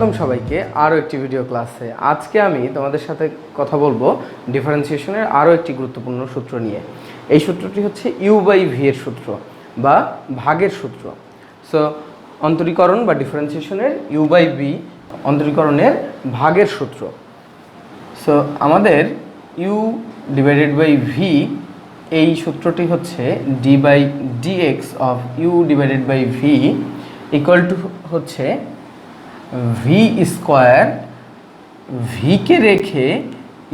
স্বাগতম সবাইকে আরও একটি ভিডিও ক্লাসে। আজকে আমি তোমাদের সাথে কথা বলবো ডিফারেন্সিয়েশনের আরও একটি গুরুত্বপূর্ণ সূত্র নিয়ে। এই সূত্রটি হচ্ছে U/V এর সূত্র বা ভাগের সূত্র। সো অন্তরীকরণ বা ডিফারেন্সিয়েশনের U/V অন্তরীকরণের ভাগের সূত্র। সো আমাদের U/V এই সূত্রটি হচ্ছে d/dx of U/V equal to হচ্ছে ভি স্কোয়ার, ভিকে রেখে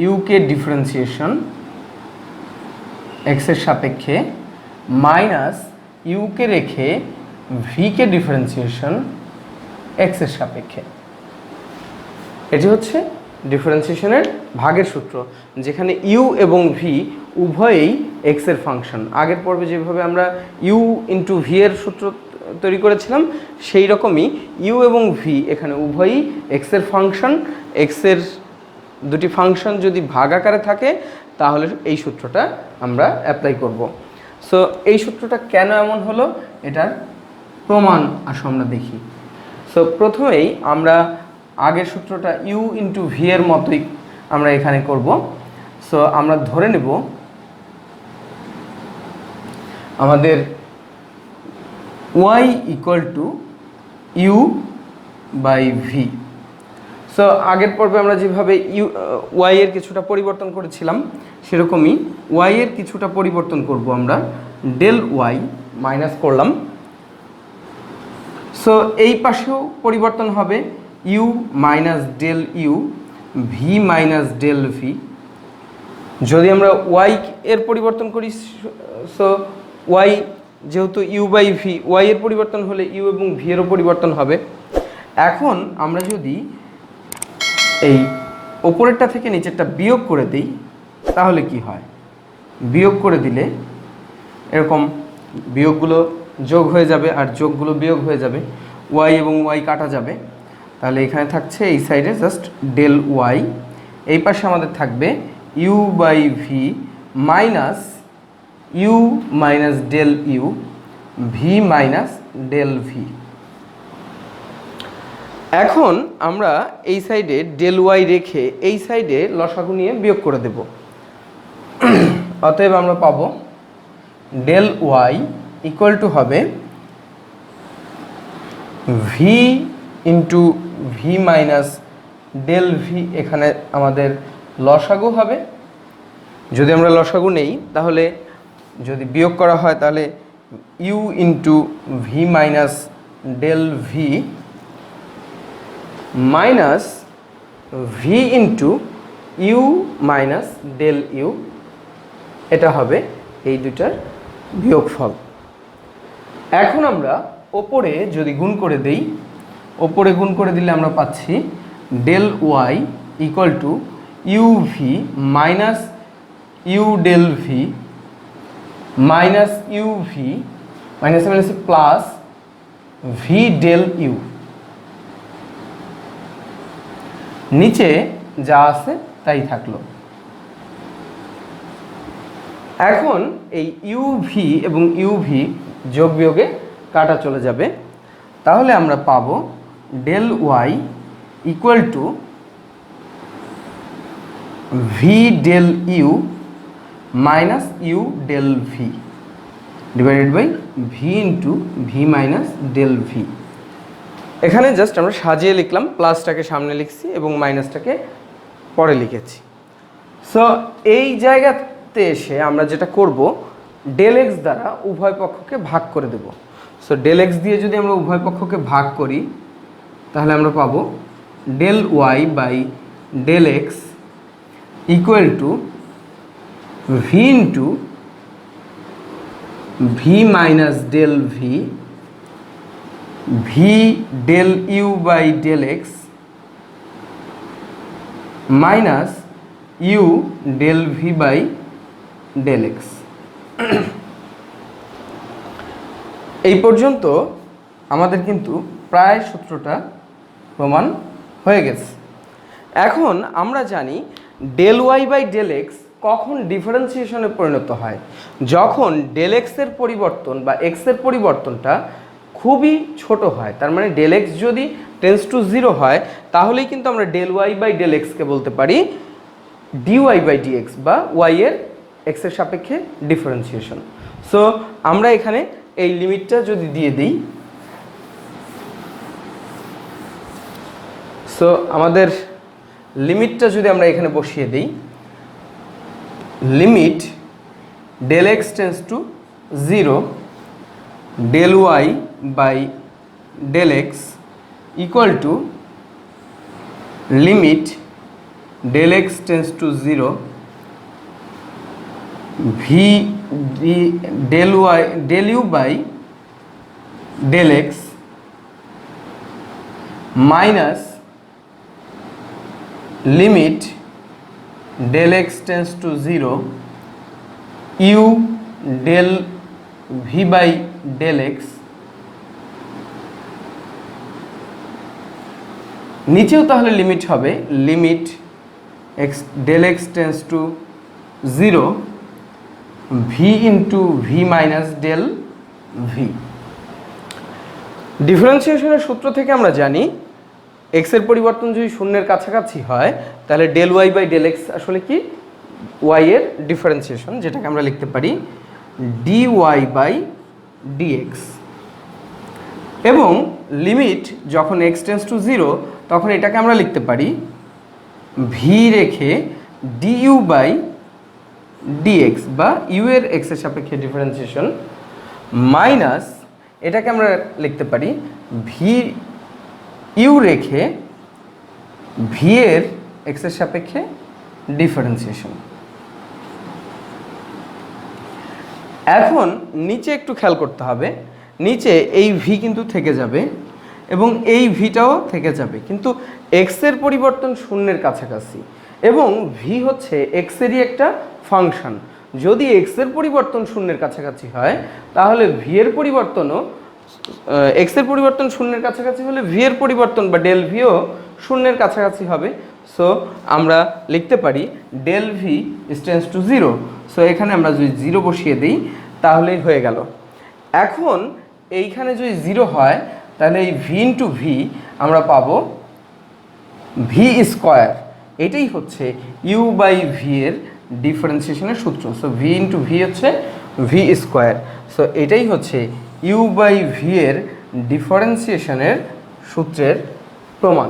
ইউকে ডিফারেন্সিয়েশন এক্সের সাপেক্ষে মাইনাস ইউকে রেখে ভিকে ডিফারেন্সিয়েশন এক্সের সাপেক্ষে। এটি হচ্ছে ডিফারেন্সিয়েশনের ভাগের সূত্র, যেখানে ইউ এবং ভি উভয়েই এক্সের ফাংশন। আগের পর্বে যেভাবে আমরা ইউ ইন্টু ভি এর সূত্র তৈরি করেছিলাম, সেই রকমই ইউ এবং ভি এখানে উভয়ই এক্সের ফাংশন। এক্সের দুটি ফাংশন যদি ভাগ আকারে থাকে তাহলে এই সূত্রটা আমরা অ্যাপ্লাই করব। সো এই সূত্রটা কেন এমন হলো, এটার প্রমাণ আসো আমরা দেখি। সো প্রথমেই আমরা আগের সূত্রটা ইউ ইন্টু ভি এর মতোই আমরা এখানে করব। সো আমরা ধরে নেব আমাদের y equal to U/V। So আগের পর্বে আমরা যেভাবে y এর কিছুটা পরিবর্তন করেছিলাম, সেরকমই y এর কিছুটা পরিবর্তন করব আমরা। ডেল y মাইনাস করলাম। সো এই পাশেও পরিবর্তন হবে u minus del u, v minus del v. যদি আমরা y এর পরিবর্তন করি, সো y যেহেতু U/V, y এর পরিবর্তন হলে ইউ এবং ভি এরও পরিবর্তন হবে। এখন আমরা যদি এই ওপরেরটা থেকে নিচেরটা বিয়োগ করে দিই তাহলে কি হয়? বিয়োগ করে দিলে এরকম বিয়োগগুলো যোগ হয়ে যাবে আর যোগগুলো বিয়োগ হয়ে যাবে, y এবং y কাটা যাবে। তাহলে এখানে থাকছে এই সাইডে জাস্ট ডেল y, এই পাশে আমাদের থাকবে U/V minus u minus del u, v minus del v. এখন আমরা এই সাইডে ডেল ওয়াই রেখে এই সাইডে লসাগু নিয়ে বিয়োগ করে দেব। অতএব আমরা পাবো ডেল ওয়াই ইকুয়াল টু হবে v into v minus del v. এখানে আমাদের লসাগু হবে। যদি আমরা লসাগু নেই তাহলে যদি বিয়োগ করা হয় তাহলে u into v minus del v minus v into u minus del u. এটা হবে এই দুটার বিয়োগফল। এখন আমরা ওপরে যদি গুণ করে দেই, ওপরে গুণ করে দিলে আমরা পাচ্ছি del y equal to u v minus u del v minus u v minus minus plus v del u. নিচে যা আছে তাই থাকলো। এখন এই ইউ ভি এবং ইউ ভি যোগ বিয়োগে কাটা চলে যাবে। তাহলে আমরা পাবো del y equal to v del u minus u del v divided by v into v minus del v. এখানে জাস্ট আমরা সাজিয়ে লিখলাম, প্লাসটাকে সামনে লিখছি এবং মাইনাসটাকে পরে লিখেছি। সো এই জায়গাতে এসে আমরা যেটা করব, ডেল এক্স দ্বারা উভয় পক্ষকে ভাগ করে দেব। সো ডেল এক্স দিয়ে যদি আমরা উভয় পক্ষকে ভাগ করি তাহলে আমরা পাবো del y by del x equal to v into v minus del v, v del u by del x minus u del v by del x. এই পর্যন্ত আমাদের কিন্তু প্রায় সূত্রটা প্রমাণ হয়ে গেছে। এখন আমরা জানি del y by del x কখন ডিফারেন্সিয়েশনে পরিণত হয়, যখন ডেল এক্সের পরিবর্তন বা এক্সের পরিবর্তনটা খুবই ছোট হয়। তার মানে ডেল এক্স যদি টেন্স টু 0 হয় তাহলেই কিন্তু আমরা ডেল ওয়াই বাই ডেল এক্সকে বলতে পারি ডিওয়াই বাই ডিএক্স বা ওয়াই এর এক্সের সাপেক্ষে ডিফারেন্সিয়েশন। সো আমরা এখানে এই লিমিটটা যদি দিয়ে দিই, সো আমাদের লিমিটটা যদি আমরা এখানে বসিয়ে দিই, limit del x tends to 0 del y by del x equal to limit del x tends to 0 v del y del u by del x minus limit del x tends to 0 u del v by del x, নিচেও তাহলে limit হবে limit x del x tends to 0 v into v minus del v. ডিফারেন্সিয়েশনের সূত্র থেকে আমরা জানি এক্সের পরিবর্তন যদি শূন্যের কাছাকাছি হয় তাহলে del y by del x আসলে কি ওয়াই এর ডিফারেন্সিয়েশন, যেটাকে আমরা লিখতে পারি ডি ওয়াই বাই ডিএক্স। এবং লিমিট যখন এক্স টেন্স টু 0 তখন এটাকে আমরা লিখতে পারি ভি রেখে ডিইউ বাই ডিএক্স বা ইউ এর এক্সের সাপেক্ষে ডিফারেন্সিয়েশন মাইনাস এটাকে আমরা লিখতে পারি ভি ইউ রেখে ভি এর এক্সের সাপেক্ষে ডিফারেন্সিয়েশন। এখন নিচে একটু খেয়াল করতে হবে, নিচে এই ভি কিন্তু থেকে যাবে এবং এই ভিটাও থেকে যাবে, কিন্তু এক্সের পরিবর্তন শূন্যের কাছাকাছি এবং ভি হচ্ছে এক্সেরই একটা ফাংশন। যদি এক্সের পরিবর্তন শূন্যের কাছাকাছি হয় তাহলে ভি এর পরিবর্তনও এক্সের পরিবর্তন শূন্যের কাছাকাছি হলে ভি এর পরিবর্তন বা ডেল ভিও শূন্যের কাছাকাছি হবে। সো আমরা লিখতে পারি del v tends to 0। So এখানে আমরা যদি 0 বসিয়ে দিই তাহলেই হয়ে গেল। এখন এইখানে যদি 0 হয় তাহলে এই ভি ইন্টু ভি আমরা পাবো ভি স্কোয়ার, এটাই হচ্ছে ইউ বাই ভি এর ডিফারেন্সিয়েশনের সূত্র। সো ভি ইন্টু ভি হচ্ছে ভি স্কোয়ার, সো এটাই হচ্ছে ইউ বাই ভি এর ডিফারেন্সিয়েশনের সূত্রের প্রমাণ।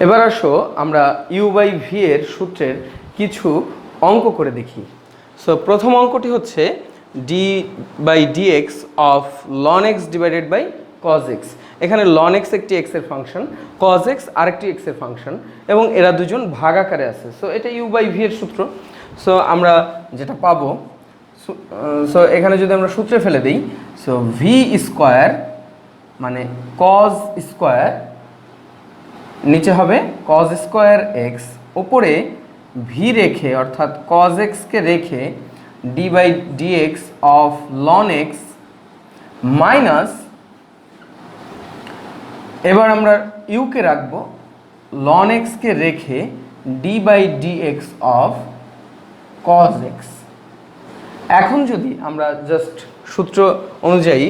এবার আসো আমরা ইউ বাই ভি এর সূত্রের কিছু অঙ্ক করে দেখি। সো প্রথম অঙ্কটি হচ্ছে d by dx of ln x divided by cos x. এখানে লন এক্স একটি এক্সের ফাংশন, কজ এক্স আরেকটি এক্সের ফাংশন এবং এরা দুজন ভাগাকারে আছে। সো এটা ইউ বাই ভি এর সূত্র। সো আমরা যেটা পাবো, সো এখানে যদি আমরা সূত্রে ফেলে দিই, সো ভি স্কোয়ার মানে কজ স্কোয়ার, নিচে হবে কজ স্কোয়ার এক্স, ওপরে ভি রেখে অর্থাৎ কজ এক্সকে রেখে d by dx of ln x minus, এবার আমরা ইউকে রাখবো লন এক্সকে রেখে d by dx of cos x. এখন যদি আমরা জাস্ট সূত্র অনুযায়ী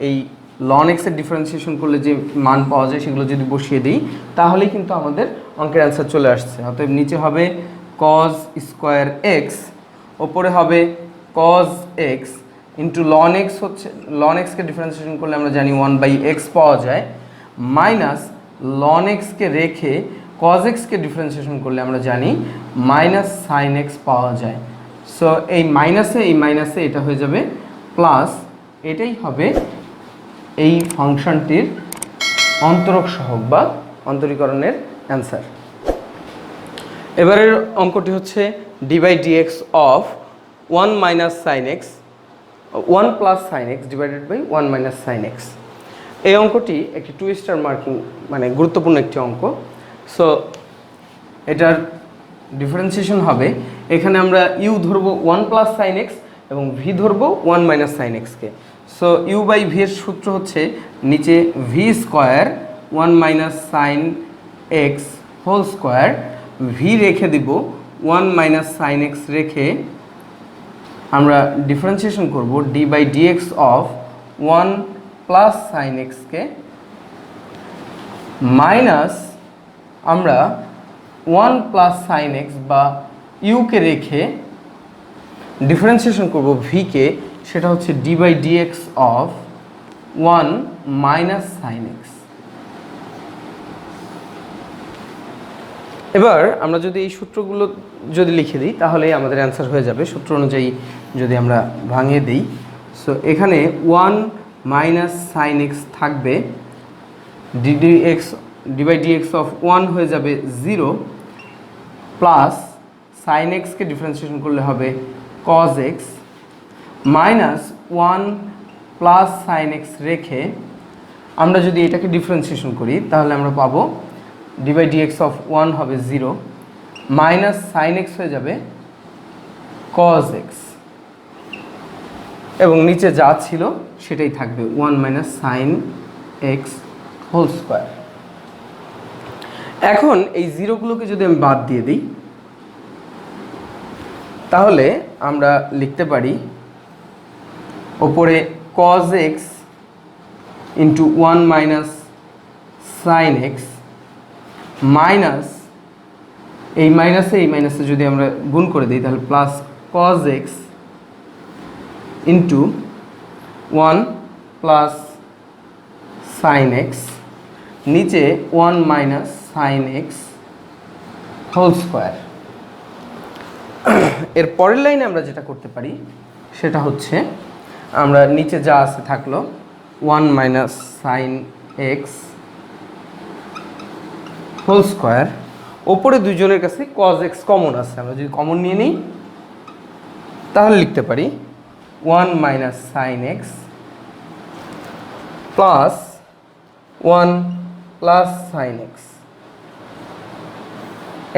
এই লন এক্সের ডিফারেন্সিয়েশন করলে যে মান পাওয়া যায় সেগুলো যদি বসিয়ে দিই তাহলেই কিন্তু আমাদের অঙ্কের অ্যান্সার চলে আসছে। অতএব নিচে হবে কজ স্কোয়ার এক্স, ওপরে হবে cos x into ln x, হচ্ছে লন এক্সকে ডিফারেন্সিয়েশন করলে আমরা জানি 1/x পাওয়া যায়, মাইনাস লন এক্সকে রেখে কজ এক্সকে ডিফারেন্সিয়েশন করলে আমরা জানি মাইনাস সাইন এক্স পাওয়া যায়। সো এই মাইনাসে এটা হয়ে যাবে প্লাস, এটাই হবে এই ফাংশনটির অন্তরক সহগ বা অন্তরীকরণের অ্যান্সার। এবারের অঙ্কটি হচ্ছে d by dx of 1 minus sine x 1 plus sine x divided by 1 minus sine x. এই অঙ্কটি একটি 2 স্টার মার্কিং মানে গুরুত্বপূর্ণ একটি অঙ্ক। সো এটার ডিফারেন্সিয়েশন হবে, এখানে আমরা ইউ ধরবো 1 প্লাস সাইন এক্স এবং ভি ধরবো 1 মাইনাস সাইন এক্সকে। সো ইউ বাই ভি এর সূত্র হচ্ছে নিচে v square 1 minus sine x whole square, v রেখে দিব 1 মাইনাস সাইন এক্স রেখে আমরা ডিফারেন্সিয়েশন করব d by dx of 1 plus sine এক্সকে মাইনাস আমরা 1 প্লাস সাইন এক্স বা ইউকে রেখে ডিফারেন্সিয়েশন করব ভিকে, সেটা হচ্ছে d by dx of 1 minus sine x. এবার আমরা যদি এই সূত্রগুলো যদি লিখে দিই তাহলে আমাদের অ্যান্সার হয়ে যাবে। সূত্র অনুযায়ী যদি আমরা ভাঙিয়ে দিই, সো এখানে 1 মাইনাস সাইন এক্স থাকবে, ডি বাই ডিএক্স অফ 1 হয়ে যাবে 0 প্লাস সাইন এক্সকে ডিফারেন্সিয়েশন করলে হবে cos x minus 1 plus sine x রেখে আমরা যদি এটাকে ডিফারেন্সিয়েশন করি তাহলে আমরা পাবো ডি বাই ডিএক্স অফ 1 হবে 0 মাইনাস সাইন এক্স হয়ে যাবে কজ এক্স, এবং নিচে যা ছিল সেটাই থাকবে 1 minus sine x whole square. এখন এই জিরোগুলোকে যদি আমি বাদ দিয়ে দিই তাহলে আমরা লিখতে পারি ওপরে cos x into 1 minus sine x minus এই মাইনাসে যদি আমরা গুণ করে দিই তাহলে plus cos x into 1 plus sine x নিচে 1 minus sine x whole square. এর পরের লাইনে আমরা যেটা করতে পারি সেটা হচ্ছে আমরা নিচে যা আছে থাকলো 1 minus sine x whole square, ওপরে দুইজনের কাছে কজ এক্স কমন আছে, আমরা যদি কমন নিয়ে নিই তাহলে লিখতে পারি 1 minus sine x plus 1 plus sine x.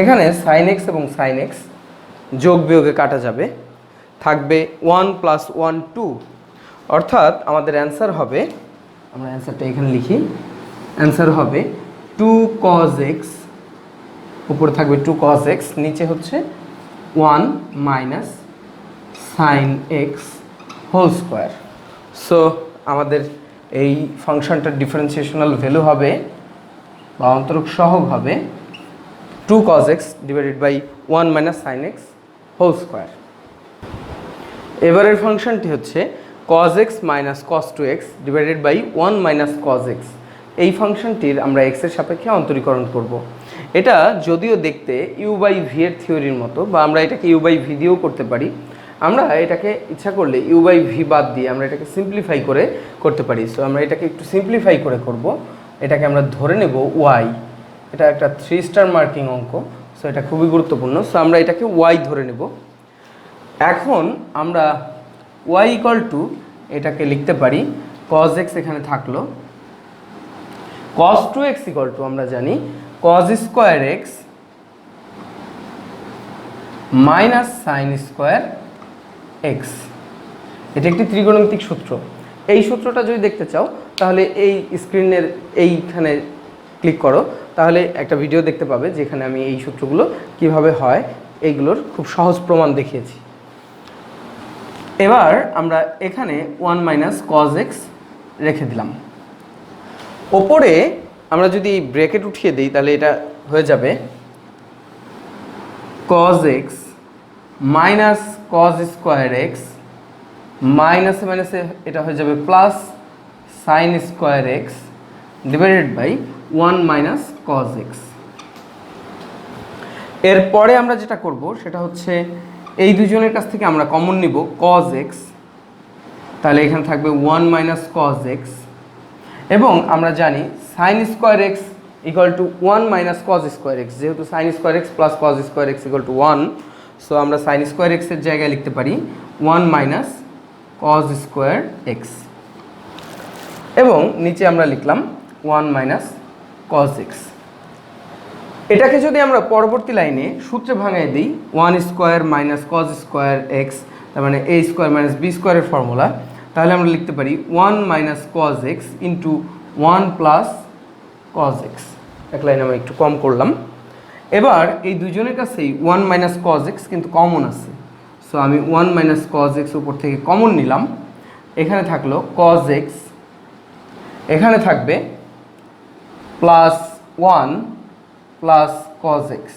এখানে সাইন এক্স এবং সাইন এক্স যোগ বিয়োগে কাটা যাবে, থাকবে 1 প্লাস 1 2, অর্থাৎ আমাদের অ্যান্সার হবে, আমরা অ্যান্সারটা এখানে লিখি, অ্যান্সার হবে 2 cos x, উপরে থাকবে 2 cos x, নিচে হচ্ছে 1 minus sine x whole square. So আমাদের এই ফাংশনটার ডিফারেন্সিয়েশনাল ভ্যালু হবে বা অন্তরক সহগ হবে 2 cos x divided by 1 minus sine x whole square. এবারের ফাংশনটি হচ্ছে cos x minus cos 2x divided by 1 minus cos x। এই ফাংশনটির আমরা x এর সাপেক্ষে অন্তরীকরণ করব। এটা যদিও দেখতে u বাই v এর থিওরির মতো, বা আমরা এটাকে u বাই v দিয়েও করতে পারি, আমরা এটাকে ইচ্ছা করলে u বাই v বাদ দিয়ে আমরা এটাকে সিম্পলিফাই করে করতে পারি। সো আমরা এটাকে একটু সিম্পলিফাই করে করব। এটাকে আমরা ধরে নেব y, এটা একটা 3 স্টার মার্কিং অঙ্ক, সো এটা খুবই গুরুত্বপূর্ণ। সো আমরা এটাকে y ধরে নেব। এখন আমরা y ইকুয়াল টু এটাকে লিখতে পারি cos x এখানে থাকলো, cos 2x ইকুয়াল টু আমরা জানি cos square x minus sine square x। এটা একটি ত্রিকোণমিতিক সূত্র। এই সূত্রটা যদি দেখতে চাও তাহলে এই স্ক্রিনের এইখানে ক্লিক করো, তাহলে একটা ভিডিও দেখতে পাবে যেখানে আমি এই সূত্রগুলো কিভাবে হয় এইগুলোর খুব সহজ প্রমাণ দেখিয়েছি। এবার আমরা এখানে 1 মাইনাস cos x রেখে দিলাম। ওপরে আমরা যদি ব্র্যাকেট উঠিয়ে দিই তাহলে এটা হয়ে যাবে cos x minus cos square x মাইনাসে মাইনাসে এটা হয়ে যাবে plus sine square x divided by 1 minus cos x। এরপরে আমরা যেটা করব সেটা হচ্ছে এই দুজনের কাছ থেকে আমরা কমন নিব cos x, তাহলে এখানে থাকবে 1 মাইনাস cos x, এবং আমরা জানি sign square x equal to 1 minus cos square x, যেহেতু sign square x plus cos square x equal to 1, so আমরা সাইন স্কোয়ার x এর জায়গায় লিখতে পারি 1 মাইনাস cos স্কোয়ার x, এবং নিচে আমরা লিখলাম 1 মাইনাস cos x। এটাকে যদি আমরা পরবর্তী লাইনে সূত্রে ভাঙাই দিই 1 square minus cos square x, তার মানে a স্কোয়ার মাইনাস b স্কোয়ারের ফর্মুলা, তাহলে আমরা লিখতে পারি 1 minus cos x into 1 plus cos x। এক লাইন আমরা একটু কম করলাম। এবার এই দুজনের কাছেই 1 মাইনাস cos x কিন্তু কমন আছে, সো আমি 1 মাইনাস cos x উপর থেকে কমন নিলাম। এখানে থাকলো cos x, এখানে থাকবে plus one plus cos x,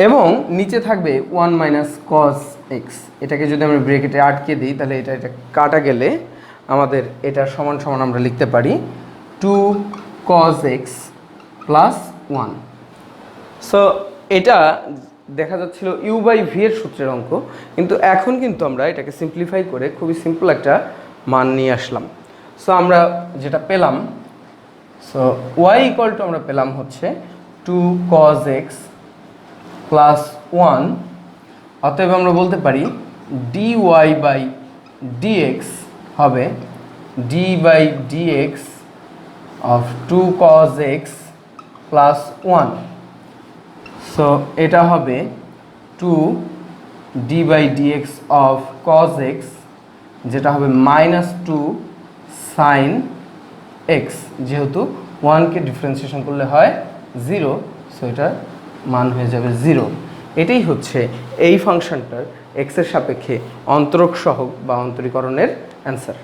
এবং নিচে থাকবে ওয়ান মাইনাস কজ এক্স। এটাকে যদি আমরা ব্রেকেটে আটকে দিই তাহলে এটা কাটা গেলে আমাদের এটা সমান সমান আমরা লিখতে পারি two cos x plus one. So এটা দেখা যাচ্ছিল ইউ বাই ভি এর সূত্রের অঙ্ক, কিন্তু এখন কিন্তু আমরা এটাকে সিম্পলিফাই করে খুবই সিম্পল একটা মান নিয়ে আসলাম। সো আমরা যেটা পেলাম, সো ওয়াই ইকুয়াল টু আমরা পেলাম হচ্ছে two cos x plus one. অতএব আমরা বলতে পারি ডি ওয়াই বাই ডিএক্স হবে d by dx of two cos x plus one. So এটা হবে two d by dx of cos x, যেটা হবে মাইনাস টু সাইন এক্স, যেহেতু ওয়ানকে ডিফারেন্সিয়েশন করলে হয় জিরো, সো এটার মান হয়ে যাবে জিরো। এটাই হচ্ছে এই ফাংশনটার এক্সের সাপেক্ষে অন্তরক সহগ বা অন্তরীকরণের অ্যান্সার।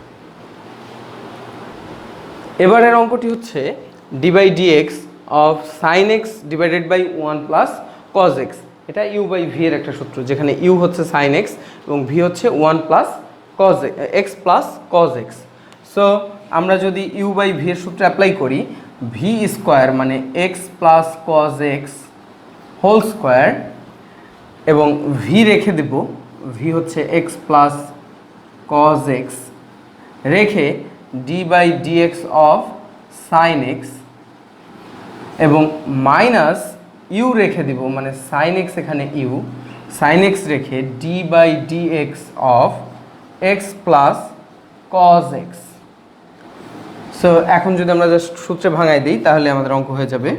এবারের অঙ্কটি হচ্ছে d by dx of sine x divided by one plus cos x. এটা ইউ বাই ভি এর একটা সূত্র, যেখানে ইউ হচ্ছে সাইন এক্স এবং ভি হচ্ছে one plus cos x plus cos x. So আমরা যদি ইউ বাই ভি এর সূত্র অ্যাপ্লাই করি, ভি স্কোয়ার মানে x plus cos x whole square, এবং ভি রেখে দেব, ভি হচ্ছে এক্স প্লাস কজ এক্স, রেখে d by dx of sine x, এবং মাইনাস ইউ রেখে দিব, মানে সাইন এক্স এখানে ইউ, সাইন এক্স রেখে d by dx of x plus cos x. So এখন যদি আমরা জাস্ট সূত্রে ভাঙাই দিই তাহলে আমাদের অঙ্ক হয়ে যাবে,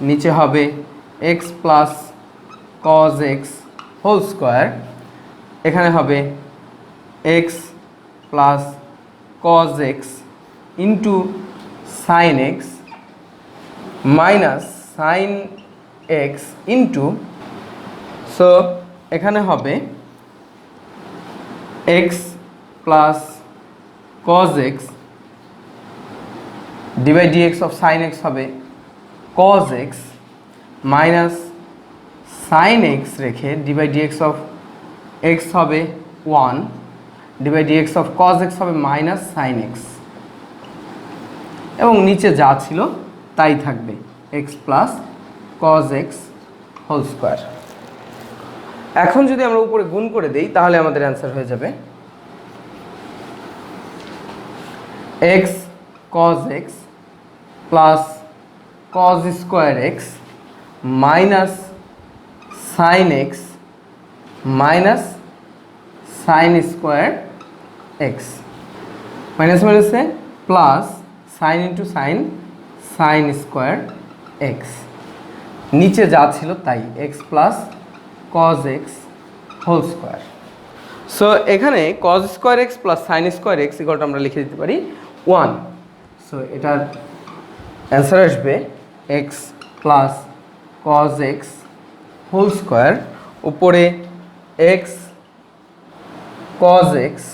নিচে হবে x plus cos x whole square, এখানে হবে x plus cos x into sine x minus sine x into, so এখানে হবে x plus cos x d by dx of sine x হবে cos x minus sine x রেখে d by dx of x হবে one, d by dx of cos x হবে minus sine x, এবং নিচে যা ছিল তাই থাকবে x plus cos x whole square. এখন যদি আমরা উপরে গুণ করে দিই তাহলে আমাদের অ্যান্সার হয়ে যাবে x cos x plus cos square x minus sine x minus sine square x, minus মাইনাসে plus sine into sine, sine square x, নিচে যা ছিল তাই x plus cos x whole square. So এখানে cos square x plus sine square x ইকুয়ালটা আমরা লিখে দিতে পারি ওয়ান। সো এটার অ্যান্সার আসবে x plus cos x whole square, উপরে x cos x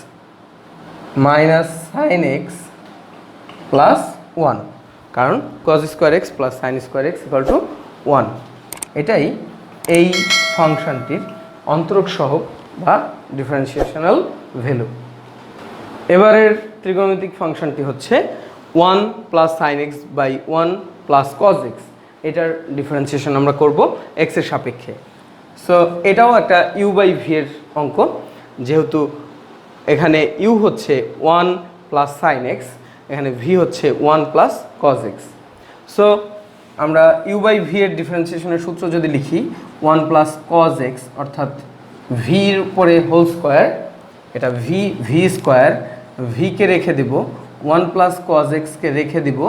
minus sine x plus one, কারণ cause square x plus sine square x equal two one. এটাই এই ফাংশনটির অন্তরক সহগ বা ডিফারেন্সিয়েশনাল ভ্যালু। এবারের ত্রিকোণমিতিক ফাংশনটি হচ্ছে one plus sine x by one plus cos x. এটার ডিফারেন্সিয়েশন আমরা করব এক্সের সাপেক্ষে। সো এটাও একটা ইউ বাই ভি এর অঙ্ক, যেহেতু এখানে ইউ হচ্ছে ওয়ান প্লাস সাইন এক্স, এখানে ভি হচ্ছে one plus cos x. So আমরা ইউ বাই ভি এর ডিফারেন্সিয়েশনের সূত্র যদি লিখি, ওয়ান প্লাস কজ এক্স অর্থাৎ ভির উপরে হোল স্কোয়ার, এটা ভি স্কোয়ার, ভিকে রেখে দেব, ওয়ান প্লাস কজ এক্সকে রেখে দিব,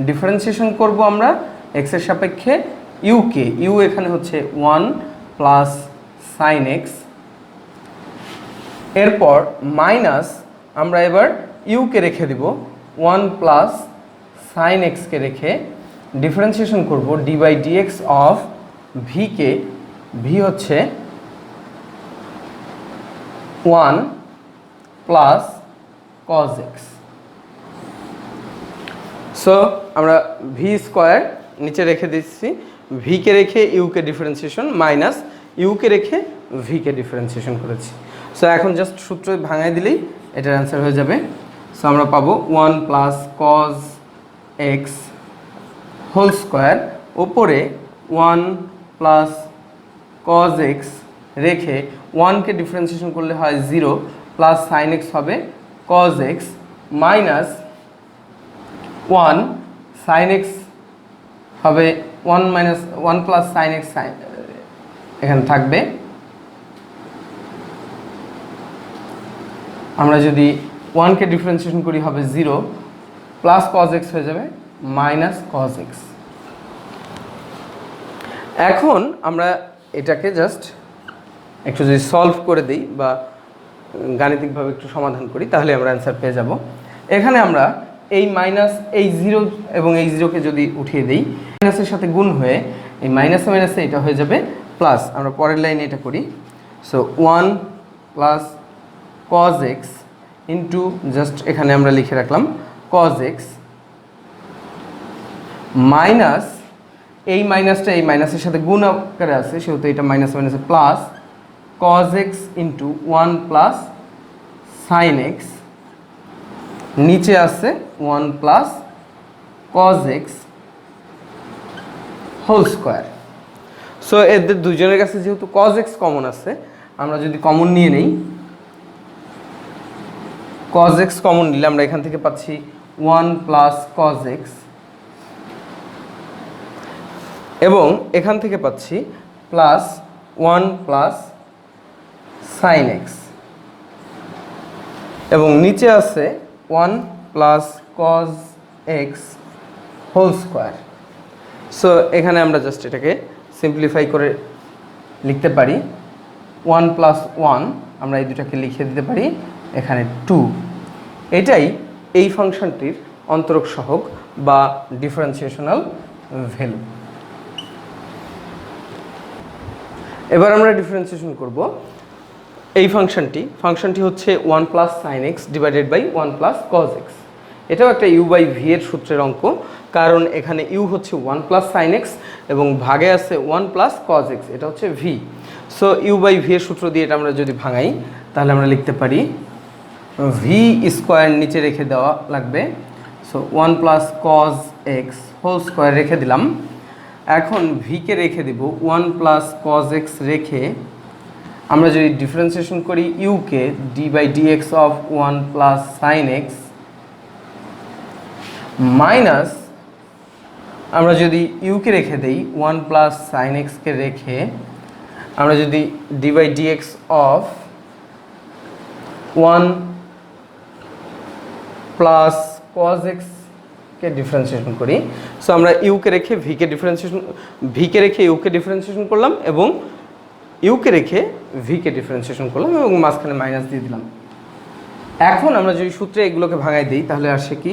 ডিফারেন্সিয়েশন করব আমরা এক্সের সাপেক্ষে ইউকে, ইউ এখানে হচ্ছে ওয়ান প্লাস সাইন এক্স, এরপর মাইনাস আমরা এবার ইউকে রেখে দিব, ওয়ান প্লাস সাইন এক্সকে রেখে ডিফারেন্সিয়েশন করব ডি বাই ডিএক্স অফ ভিকে, ভি হচ্ছে one plus cos x. So আমরা ভি স্কোয়ার নিচে রেখে দিচ্ছি, ভিকে রেখে ইউকে ডিফারেন্সিয়েশন মাইনাস ইউকে রেখে ভিকে ডিফারেন্সিয়েশন করেছি। সো এখন জাস্ট সূত্র ভাঙাই দিলেই এটার অ্যান্সার হয়ে যাবে। সো আমরা পাবো 1 plus cos x whole square, ওপরে 1 প্লাস কজ এক্স রেখে 1কে ডিফারেন্সিয়েশন করলে হয় 0 প্লাস সাইন এক্স হবে cos x minus 1 sine x হবে 1 মাইনাস 1 প্লাস সাইন এক্স এখানে থাকবে। আমরা যদি 1কে ডিফারেন্সিয়েশন করি হবে 0 প্লাস কজ এক্স হয়ে যাবে মাইনাস কজ এক্স। এখন আমরা এটাকে জাস্ট একটু যদি সলভ করে দিই বা গাণিতিকভাবে একটু সমাধান করি তাহলে আমরা অ্যান্সার পেয়ে যাব। এখানে আমরা এই মাইনাস এই 0 এবং এই 0কে যদি উঠিয়ে দিই, মাইনাসের সাথে গুণ হয়ে এই মাইনাসে মাইনাসে এটা হয়ে যাবে প্লাস। আমরা পরের লাইনে এটা করি। So 1 plus cos x into just এখানে আমরা লিখে রাখলাম কজ এক্স মাইনাস এই মাইনাসটা এই মাইনাসের সাথে গুণ আকারে আছে, সেহেতু এটা মাইনাস মাইনাসে plus cos x into 1 plus sine x, নিচে আছে 1 plus cos x whole square. So এদের দুজনের কাছে যেহেতু কজ এক্স কমন আছে, আমরা যদি কমন নিয়ে নেই, কজ এক্স কমন নিলে আমরা এখান থেকে পাচ্ছি 1 প্লাস কজ এক্স এবং এখান থেকে পাচ্ছি প্লাস 1 প্লাস সাইন এক্স এবং নিচে আছে 1 plus cos x whole square. So এখানে আমরা জাস্ট এটাকে সিম্পলিফাই করে লিখতে পারি 1 প্লাস 1, আমরা এই দুটাকে লিখে দিতে পারি এখানে 2। এটাই এই ফাংশনটির অন্তরক সহগ বা ডিফারেন্সিয়েশনাল ভ্যালু। এবার আমরা ডিফারেন্সিয়েশন করব এই ফাংশনটি হচ্ছে 1 plus sine x divided by 1 plus cos x. এটাও একটা ইউ বাই ভি এর সূত্রের অঙ্ক, কারণ এখানে ইউ হচ্ছে 1 প্লাস সাইন এক্স এবং ভাগে আছে 1 প্লাস কজ এক্স, এটা হচ্ছে v. So u by v এর সূত্র দিয়ে এটা আমরা যদি ভাঙাই তাহলে আমরা লিখতে পারি ভি স্কোয়ার নিচে রেখে দেওয়া লাগবে। So 1 plus cos x whole square রেখে দিলাম। এখন ভিকে রেখে দিব 1 প্লাস কজ এক্স রেখে আমরা যদি ডিফারেন্সিয়েশন করি ইউকে d by d x of 1 plus sine x minus আমরা যদি ইউকে রেখে দেই 1 প্লাস সাইন এক্সকে রেখে আমরা যদি d by d x of 1 plus cos এক্সকে ডিফারেন্সিয়েশন করি। সো আমরা ইউকে রেখে ভিকে রেখে ইউকে ডিফারেন্সিয়েশন করলাম এবং ইউকে রেখে ভিকে ডিফারেন্সিয়েশন করলাম এবং মাঝখানে মাইনাস দিয়ে দিলাম। এখন আমরা যদি সূত্রে এগুলোকে ভাঙাই দিই তাহলে আসে কি,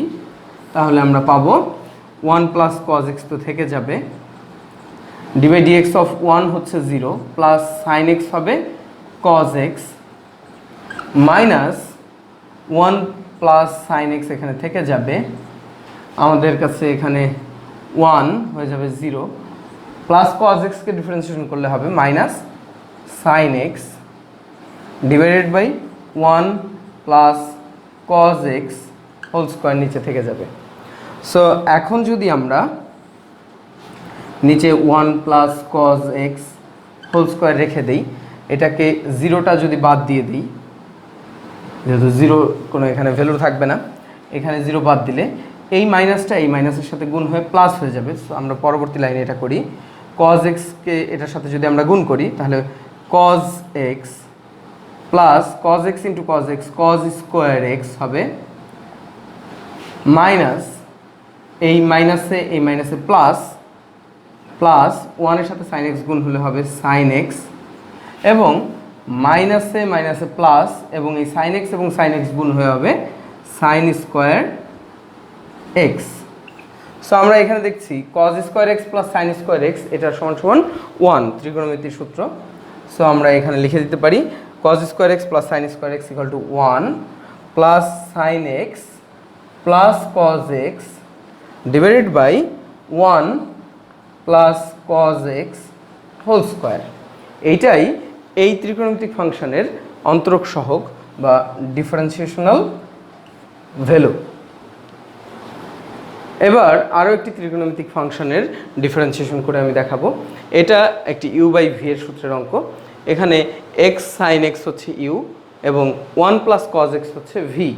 তাহলে আমরা পাবো 1 প্লাস কজ এক্স তো থেকে যাবে, d by d x of 1 হচ্ছে 0 প্লাস সাইন এক্স হবে cos x minus 1 plus sine x এখানে থেকে যাবে, আমাদের কাছে এখানে 1 হয়ে যাবে 0 প্লাস কজ এক্সকে ডিফারেন্সিয়েশন করলে হবে minus sine x divided by 1 plus cos x whole square নিচে থেকে যাবে। সো এখন যদি আমরা নিচে 1 plus cos x whole square রেখে দিই, এটাকে 0টা যদি বাদ দিয়ে দিই, যেহেতু 0 কোনো এখানে ভ্যালু থাকবে না, এখানে 0 বাদ দিলে এই মাইনাসটা এই মাইনাসের সাথে গুণ হয়ে প্লাস হয়ে যাবে। সো আমরা পরবর্তী লাইনে এটা করি, কজ এক্সকে এটার সাথে যদি আমরা গুণ করি তাহলে cos x plus cos x into cos x cos square x হবে মাইনাস এই মাইনাসে প্লাস 1 এর সাথে সাইন এক্স গুণ হলে হবে সাইন এক্স এবং মাইনাসে প্লাস এবং এই সাইন এক্স এবং সাইন এক্স গুণ হয়ে হবে সাইন স্কোয়ার এক্স। সো আমরা এখানে দেখছি cause square x plus sine square x এটা সমান 1 ত্রিকোণমিতির সূত্র। সো আমরা এখানে লিখে দিতে পারি cos square x plus sine square x equal to 1 plus sine x plus cos x divided by 1 plus cos x whole square. এইটাই এই ত্রিকোণমিতিক ফাংশনের অন্তরক সহগ বা ডিফারেন্সিয়েশনাল ভ্যালু। এবার আরও একটি ত্রিকোণমিতিক ফাংশনের ডিফারেন্সিয়েশন করে আমি দেখাবো। এটা একটি ইউ বাই ভি এর সূত্রের অঙ্ক। এখানে এক্স সাইন এক্স হচ্ছে ইউ এবং 1 প্লাস কজ এক্স হচ্ছে ভি।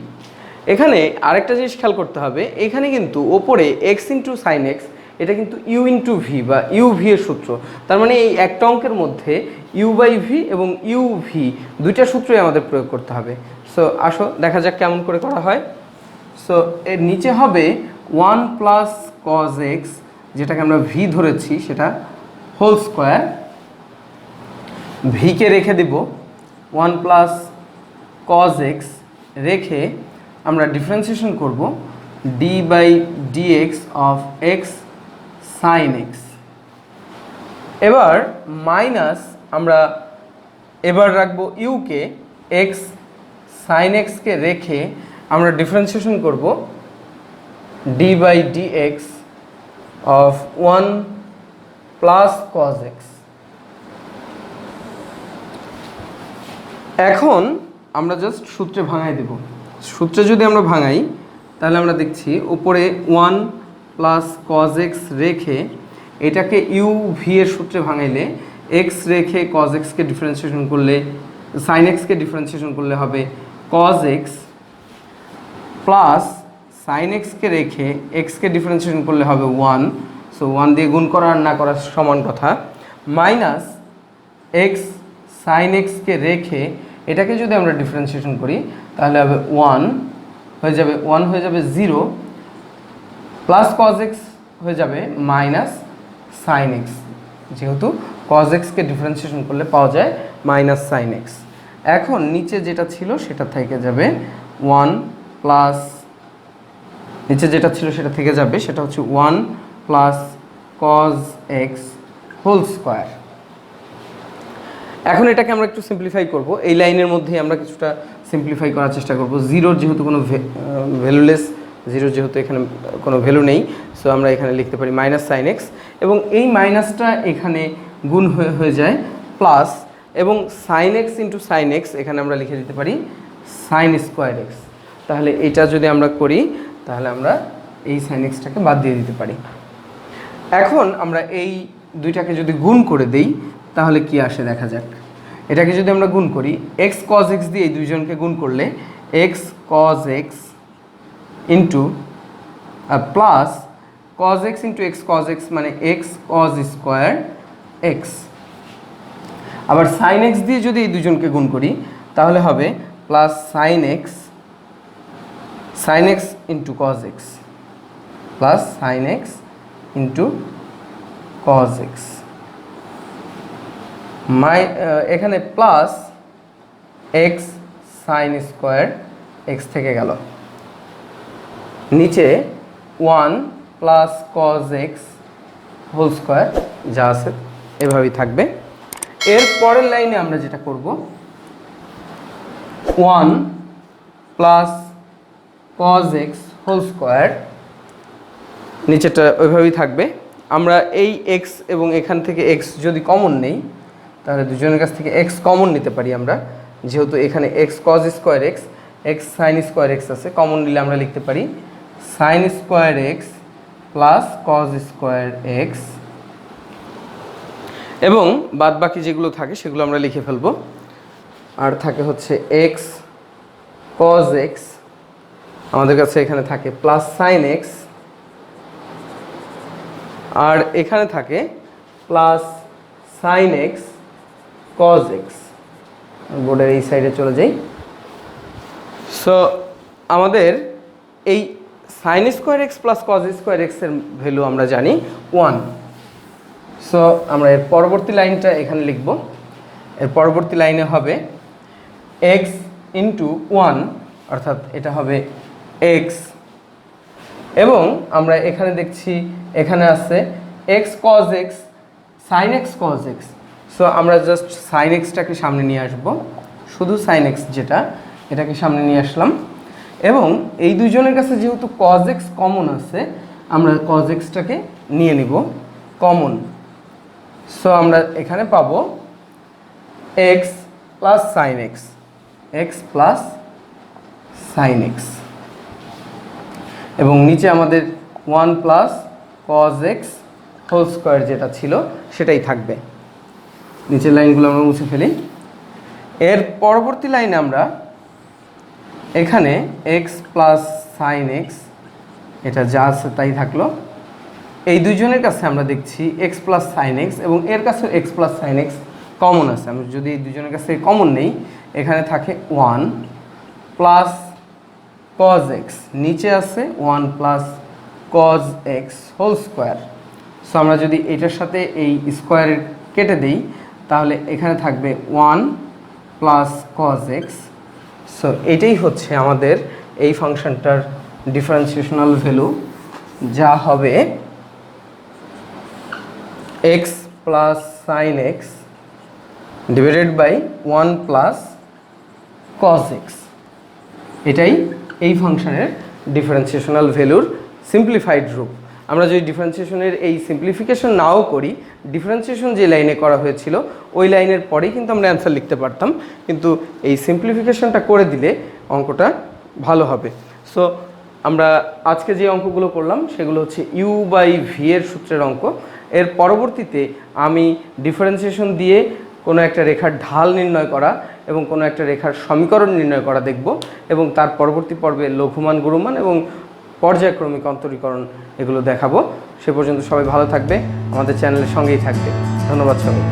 এখানে আরেকটা জিনিস খেয়াল করতে হবে, এখানে কিন্তু ওপরে এক্স ইন্টু সাইন এক্স এটা কিন্তু ইউ ইন্টু ভি বা ইউ ভি এর সূত্র। তার মানে এই একটা অঙ্কের মধ্যে ইউ বাই ভি এবং ইউ ভি দুইটা সূত্রই আমাদের প্রয়োগ করতে হবে। সো আসো দেখা যাক কেমন করে করা হয়। সো এর নিচে হবে 1 প্লাস কজ এক্স, যেটাকে আমরা ভি ধরেছি সেটা হোল স্কোয়ার। ভিকে রেখে দিব 1 প্লাস কজ এক্স, রেখে আমরা ডিফারেন্সিয়েশন করব d by dx of x sine x. এবার মাইনাস আমরা এবার রাখবো ইউকে, এক্স সাইন এক্সকে রেখে আমরা ডিফারেন্সিয়েশন করব d by dx of 1 plus cos x. এখন আমরা জাস্ট সূত্রে ভাঙাই দেব। সূত্রে যদি আমরা ভাঙাই তাহলে আমরা দেখছি উপরে 1 প্লাস কজ এক্স রেখে এটাকে ইউ ভি এর সূত্রে ভাঙাইলে এক্স রেখে কজ এক্সকে ডিফারেন্সিয়েশন করলে সাইন এক্সকে ডিফারেন্সিয়েশন করলে হবে কজ এক্স, প্লাস সাইন এক্সকে রেখে এক্সকে ডিফারেন্সিয়েশন করলে হবে 1, সো 1 দিয়ে গুণ করা আর না করা সমান কথা, মাইনাস এক্স সাইন এক্সকে রেখে এটাকে যদি আমরা ডিফারেন্সিয়েশন করি তাহলে হবে 1 হয়ে যাবে 1 হয়ে যাবে 0, প্লাস কজ এক্স হয়ে যাবে মাইনাস সাইন এক্স, যেহেতু কজ এক্সকে ডিফারেন্সিয়েশন করলে পাওয়া যায় মাইনাস সাইন এক্স। এখন নিচে যেটা ছিল সেটা থেকে যাবে 1 প্লাস, নিচে যেটা ছিল সেটা থেকে যাবে সেটা হচ্ছে 1 plus cos x whole square. এখন এটাকে আমরা একটু সিম্পলিফাই করব। এই লাইনের মধ্যে আমরা কিছুটা সিম্পলিফাই করার চেষ্টা করব। জিরোর যেহেতু কোনো ভ্যালুলেস, জিরোর যেহেতু এখানে কোনো ভ্যালু নেই, সো আমরা এখানে লিখতে পারি মাইনাস সাইন এক্স, এবং এই মাইনাসটা এখানে গুণ হয়ে যায় প্লাস, এবং sine x into sine x এখানে আমরা লিখে দিতে পারি সাইন স্কোয়ার এক্স। তাহলে এটা যদি আমরা করি তাহলে আমরা এই সাইন এক্সটাকে বাদ দিয়ে দিতে পারি। এখন আমরা এই দুইটাকে যদি গুণ করে দেই তাহলে কি আসে দেখা যাক। এটাকে যদি আমরা গুণ করি, এক্স কজ এক্স দিয়ে এই দুইজনকে গুণ করলে x cos x into plus cos x into x cos x মানে এক্স কজ স্কোয়ার এক্স। আবার সাইন এক্স দিয়ে যদি এই দুজনকে গুণ করি তাহলে হবে plus sine x into cos x plus sine x into cos x. এখানে plus x sine square x থেকে গেল, নিচে 1 plus cos x whole square যা আছে এভাবেই থাকবে। এর পরের লাইনে আমরা যেটা করব 1 plus cos x whole square, নিচেটা ওইভাবেই থাকবে। আমরা এই এক্স এবং এখান থেকে এক্স যদি কমন নেই তাহলে দুজনের কাছ থেকে এক্স কমন নিতে পারি আমরা, যেহেতু এখানে x cos square x, x sine square x আছে, কমন নিলে আমরা লিখতে পারি sign square x plus cos square x, এবং বাদ বাকি যেগুলো থাকে সেগুলো আমরা লিখে ফেলবো। আর থাকে হচ্ছে এক্স কজ এক্স, আমাদের কাছে এখানে থাকে প্লাস সাইন এক্স, আর এখানে থাকে plus sine x cos x. বোর্ডের এই সাইডে চলে যাই। সো আমাদের এই sine square x plus cos square এক্সের ভ্যালু আমরা জানি 1। সো আমরা এর পরবর্তী লাইনটা এখানে লিখব। এর পরবর্তী লাইনে হবে এক্স ইন্টু 1, অর্থাৎ এটা হবে এক্স, এবং আমরা এখানে দেখছি এখানে আছে x cos x sine x cos x. So আমরা জাস্ট সাইন এক্সটাকে সামনে নিয়ে আসব, শুধু সাইন এক্স যেটা এটাকে সামনে নিয়ে আসলাম, এবং এই দুইজনের কাছে যেহেতু কজ এক্স কমন আছে আমরা cos x-টাকে নিয়ে নিব কমন। সো আমরা এখানে পাবো x plus sine x, x plus sine x, এবং নিচে আমাদের 1 plus cos x whole square যেটা ছিল সেটাই থাকবে। নিচের লাইনগুলো আমরা মুছে ফেলি। এর পরবর্তী লাইনে আমরা এখানে x প্লাস সাইন এক্স, এটা যা আছে তাই থাকলো। এই দুইজনের কাছে আমরা দেখছি x প্লাস সাইন এক্স এবং এর কাছে x plus sine x common আছে। আমি যদি এই দুজনের কাছে কমন নেই, এখানে থাকে 1 প্লাস cos x, নিচে আছে 1 plus cos x whole square. So আমরা যদি এটার সাথে এই স্কোয়ার কেটে দিই তাহলে এখানে থাকবে 1 প্লাস cos x। সো এটাই হচ্ছে আমাদের এই ফাংশনটার ডিফারেন্সিয়েশনাল ভ্যালু, যা হবে x plus sine x divided by 1 plus cos x। এটাই এই ফাংশনের ডিফারেন্সিয়েশনাল ভ্যালুর সিম্পলিফাইড রূপ। আমরা যদি ডিফারেন্সিয়েশনের এই সিম্পলিফিকেশন নাও করি, ডিফারেন্সিয়েশন যে লাইনে করা হয়েছিল ওই লাইনের পরেই কিন্তু আমরা অ্যান্সার লিখতে পারতাম, কিন্তু এই সিম্পলিফিকেশনটা করে দিলে অঙ্কটা ভালো হবে। সো আমরা আজকে যে অঙ্কগুলো করলাম সেগুলো হচ্ছে ইউ বাই ভি এর সূত্রের অঙ্ক। এর পরবর্তীতে আমি ডিফারেন্সিয়েশন দিয়ে কোনো একটা রেখার ঢাল নির্ণয় করা এবং কোনো একটা রেখার সমীকরণ নির্ণয় করা দেখব, এবং তার পরবর্তী পর্বে লঘুমান গুরুমান এবং পর্যায়ক্রমিক অন্তরীকরণ এগুলো দেখাবো। সে পর্যন্ত সবাই ভালো থাকবে, আমাদের চ্যানেলের সঙ্গেই থাকবে। ধন্যবাদ সবাই।